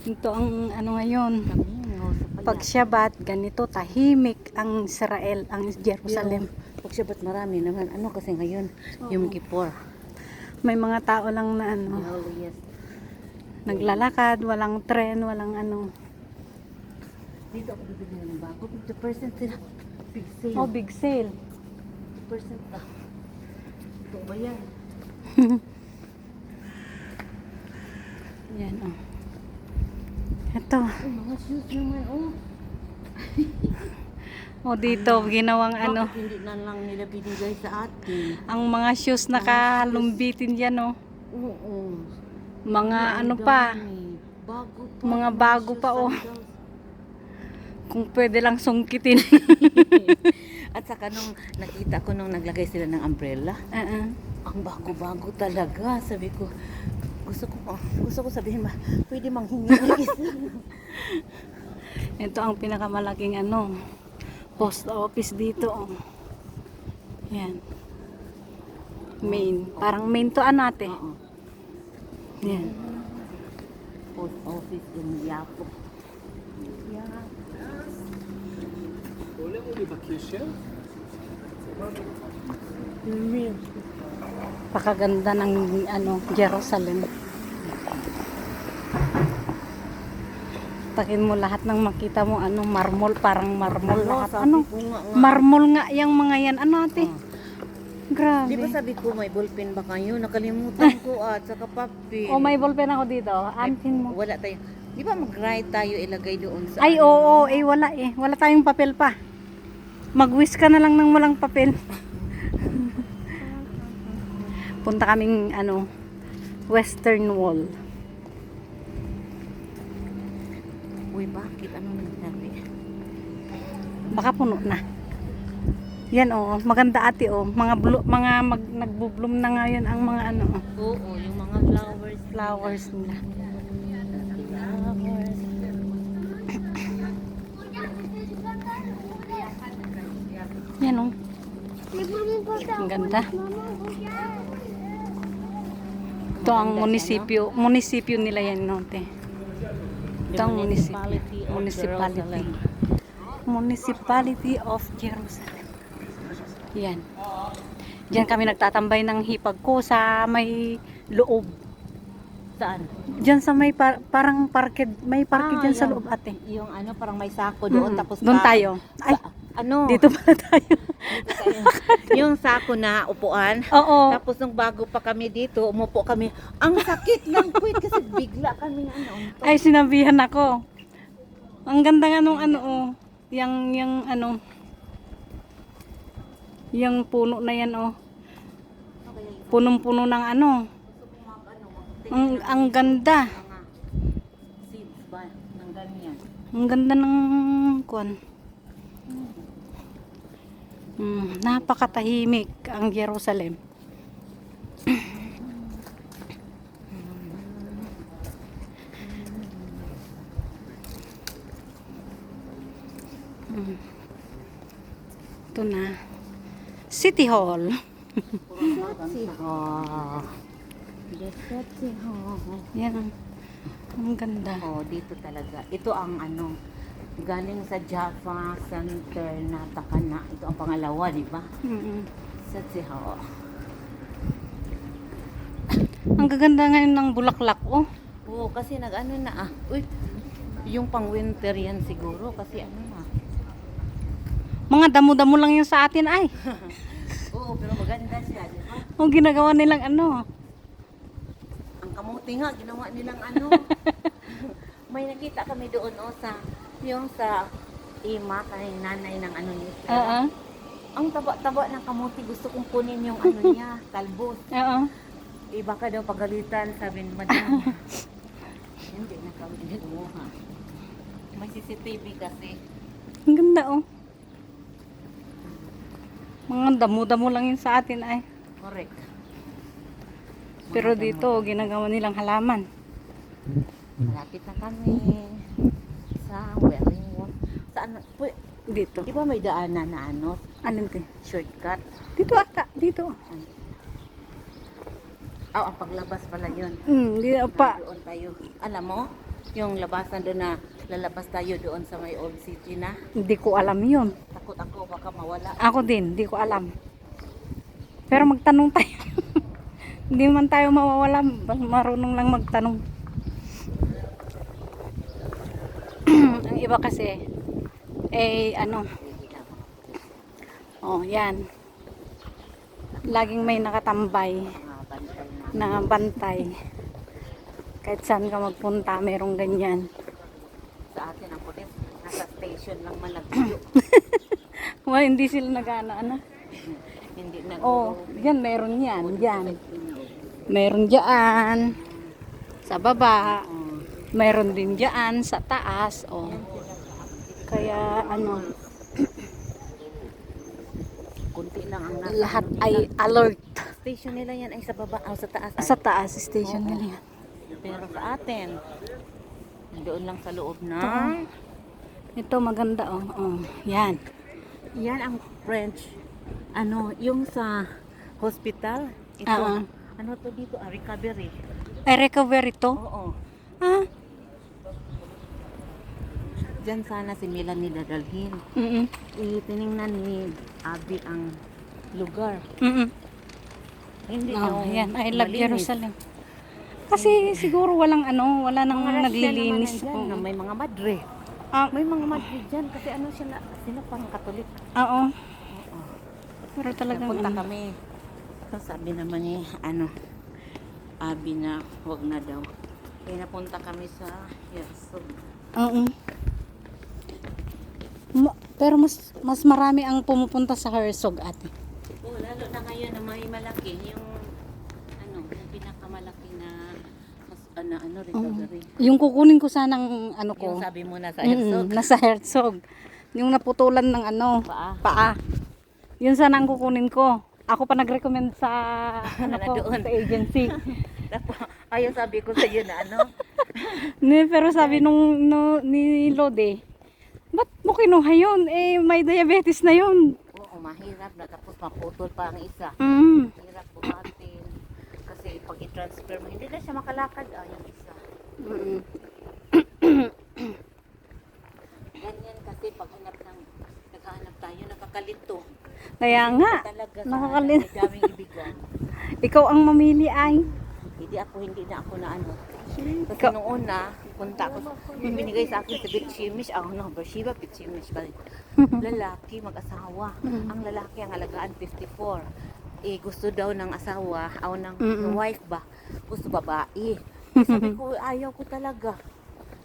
Ito ang ano ngayon. Camino sa pala. Pag Shabbat, ganito tahimik ang Israel, ang Jerusalem. Pag Shabbat marami naman. Ano kasi ngayon? Yom Kippur. May mga tao lang na ano, Yes. naglalakad, walang tren, walang ano. Dito ako bibili ng bago. 50% sila. Big sale. Oh, big sale. 50% pa. Ito ba yan? Yan oh. Ito. Oh, mga shoes naman. Oh. Oh, dito ginawang ano, Bakit hindi na lang nila binigay sa atin? ang mga shoes nakalumbitin yan oh. Oo. Mga Ang ano pa, dami. Bago pa. mga bago shoes, pa, oh. sandals. Kung pwede lang sungkitin. At saka nung nakita ko nung naglagay sila ng umbrella, ang bago-bago talaga. Sabi ko, gusto ko sabihin, pwede manghingi ng isa. Ito ang pinakamalaking ano, post office dito oh. Yan. Main. Parang main to anate. Oo. Yan. Post office in Yapo. עולה מולי בקשר? Pakaganda ng ano, Jerusalem. Takin mo lahat ng makita mo ano, marmol, parang marmol lahat. Ano? Marmol nga yung mga yan. Ano ate? Grabe. Di ba sabi ko may ballpen ba kayo? Nakalimutan ko at saka papel. Oh, may ballpen ako dito. Antin mo. Wala tayo. Di ba mag-write tayo ilagay doon sa Ay, oo, eh, wala eh. Wala tayong papel pa. Mag-wish ka na lang ng walang papel. Punta kaming, ano, Western Wall. Uy, bakit? Anong nangyari? Baka puno na. Yan, oh. Maganda ate, oh. Nagbo-bloom na ngayon ang mga, ano, oh, Oo, yung mga flowers. flowers nila. Flowers. Yan, oh. Ang ganda. Ito ang munisipyo nila yan, no, te. Ito ang municipality of Jerusalem. Yan. Diyan kami nagtatambay ng hipag ko sa may loob. Saan? Diyan sa may parang parked, may parked diyan sa yung- loob ate. Yung ano, parang may sako doon. Tapos Doon tayo. Ay, ano? dito pala tayo. Dito tayo. Yung sako na upuan. Oo. Tapos nung bago pa kami dito, umupo kami. Ang sakit ng kwit kasi bigla kami ano. Ay, sinabihan ako. Ang ganda nga nung ano, oh. Yung ano, yung puno na yan, oh. Punong-puno ng ano. Ang ganda. Mga seeds ba ng ganyan. Ang ganda ng kuan. Napakatahimik ang Jerusalem. Ito na. City Hall. Yan. Ang ganda. Oh, dito talaga. Ito ang ano, galing sa Jaffa Center na Takana. Ito ang pangalawa, di ba? Sa Tsiho. Ang gaganda ngayon ng bulaklak, oh. Oo, kasi nag-ano na Uy, yung pang winter yan siguro kasi ano na. Mga damo-damo lang yung sa atin, ay. Oo, pero maganda siya, di ba? O ginagawa nilang ano. Ang kamuti nga, ginawa nilang ano. May nakita kami doon yung sa ima kay nanay ng ano niya. Oo. Ang taba-taba ng kamuti, gusto kong kunin yung ano niya, talbos. Oo. Iba ka daw pagalitan, sabi ni madam. Hindi na kami kumuha. May CCTV kasi. Ang ganda, oh. Mga damo-damo lang yun sa atin, ay. Correct. Pero dito, ginagawa nilang halaman. Malapit na kami sa Wellington. Saan? Dito. Di ba may daanan na ano? Alin te? Shortcut? Dito ata, dito. Ang paglabas pala yun. Dito pa. Doon tayo. Alam mo, Yung labasan doon na lalabas tayo doon sa may old city na. Hindi ko alam yun. Takot ako baka mawala. Ako din, hindi ko alam. Pero magtanong tayo. Hindi man tayo mawawala, marunong lang magtanong. Ang iba kasi, ano, oh, yan. Laging may nakatambay Mga bantay na. na bantay. Kahit saan ka magpunta, merong ganyan. Sa atin ang pulis, nasa station lang man nagtuyo. Well, hindi sila nag-ano. Hindi nag Oh, yan, meron yan. Yan. Meron dyan. Sa baba. Meron din dyan sa taas. Oh. Kaya ano, Kunti lang ang nasa. lahat ay alert. Station nila yan ay sa baba, sa taas. Ay. Sa taas station nila yan. Pero sa atin, doon lang sa loob na. Ito maganda oh. Oh, yan. Yan ang French. Ano, yung sa hospital. Ito. Oo. Ano to dito? Recovery. Ay, recovery to? Oo. Ah. Diyan sana si Melanie dadalhin. Mm. Tiningnan ni Abby ang lugar. Mm. Hindi Oh, yung yan. I love malinis. Jerusalem. Kasi siguro walang ano, wala nang Mga Russian naglilinis. naman nandyan, na Oo. may mga madre. Ah, May mga madre dyan kasi ano sila pang Katolik. oo. Oo. Pero talagang Napunta ano, kami. So, sabi naman ni Abby na wag na daw. Kaya napunta kami sa Herzog. oo. Pero mas marami ang pumupunta sa Herzog ate. Oh, lalo na ngayon na may malaki yung yung pinakamalaki na recovery. Yung kukunin ko sanang ano ko. Yung sabi mo na sa Herzog. Nasa Herzog. Yung naputulan ng ano, paa. Yun sana ang kukunin ko. Ako pa nag-recommend sa ano Na ko, doon. sa agency. Tapos, ayaw sabi ko sa iyo na Pero sabi ni Lode, ba't mo kinuha yun? Eh, may diabetes na yun. oo, mahirap na tapos maputol pa ang isa. Mm. Mahirap buhatin. Kasi pag i-transfer mo, hindi na siya makalakad yung isa. Mm. Ganyan kasi pag naghahanap tayo, nakakalito. Kaya nga, Talaga nakakalito. May daming ibigan. Ikaw ang mamili ay. Hindi na ako na ano. Kasi nung una, punta ako, yung binigay sa akin sa Bitchimish, Bershiba, Bitchimish ba? Lalaki, mag-asawa. Ang lalaki ang alagaan 54. Gusto daw ng asawa, ng wife ba? Gusto babae. Sabi ko, ayaw ko talaga.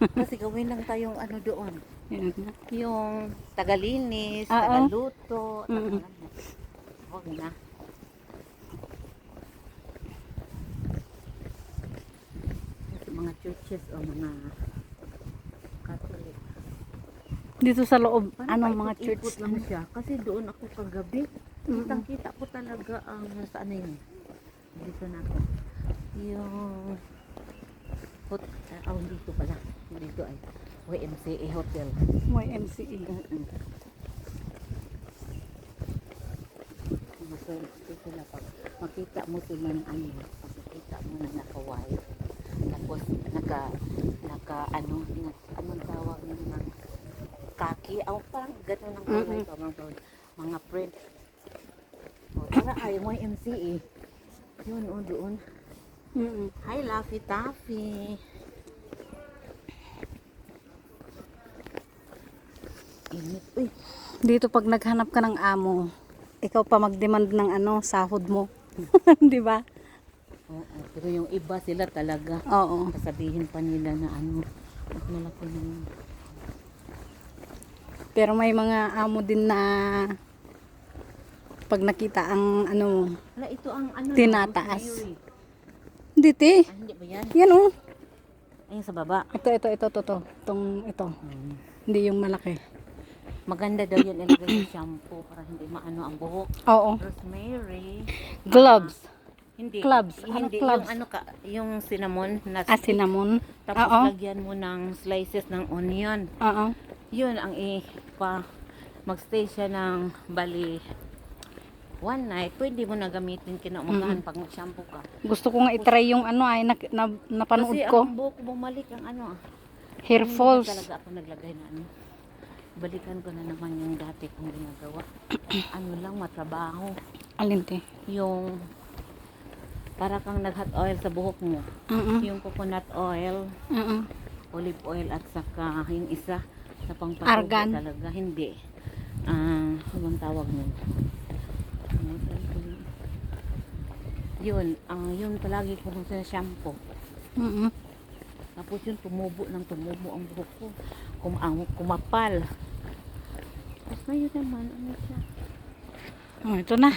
Kasi gawin lang tayong doon. Yan na. Yung tagalinis, Oo. tagaluto, Mm-mm. Huwag na. Mga churches o mga Catholic. Dito sa loob, Parang mga church. paikot-ikot lang siya. Kasi doon ako kagabi. Kitang-kita ko talaga ang saan na yun. Dito na ako. Yung dito pala. Dito ay YMCA Hotel. YMCA. Maswerte sila pag makita mo sila ng makikita mo na naka-white. Tapos anong tawag nyo ng kaki. Parang gano'n ang kulay ko. Mga print. Tara ay YMCA. Yun doon. Hi Laffy Taffy. Init. Uy. Dito pag naghanap ka ng amo, ikaw pa mag-demand ng sahod mo. Di ba? Oo, pero yung iba sila talaga. Oo. Sasabihin pa nila na mas malaki naman. Pero may mga amo din na pag nakita ang Wala, ito ang tinataas. Rosemary. Hindi te. Hindi ba yan? Yan oh. Ayun sa baba. Ito. Ito. Hindi yung malaki. Maganda daw yan ilagay yung shampoo para hindi maano ang buhok. Oo. Rosemary. Gloves. Hindi. Clubs. Hindi. Clubs? Yung cinnamon na Cinnamon. tapos Oo. lagyan mo ng slices ng onion. Oo. Yun ang magstay siya ng bali one night. Pwede mo na gamitin kinaumagahan pag mag-shampoo ka. Gusto ko nga i-try yung napanood Kasi ko. ang buhok bumalik ang Hair Hindi na falls. talaga ako naglagay na ano. Balikan ko na naman yung dati kong ginagawa. Ano lang, matrabaho. Alin te? Yung para kang nag-hot oil sa buhok mo. Yung coconut oil, olive oil at saka yung isa sa pangpatubo Argan. talaga. Hindi. Ano bang tawag nun? Yun, yung palagi ko sa shampoo. Tapos yun, tumubo ang buhok ko. Kumapal. Tapos ngayon naman, ano siya? Oh, ito na.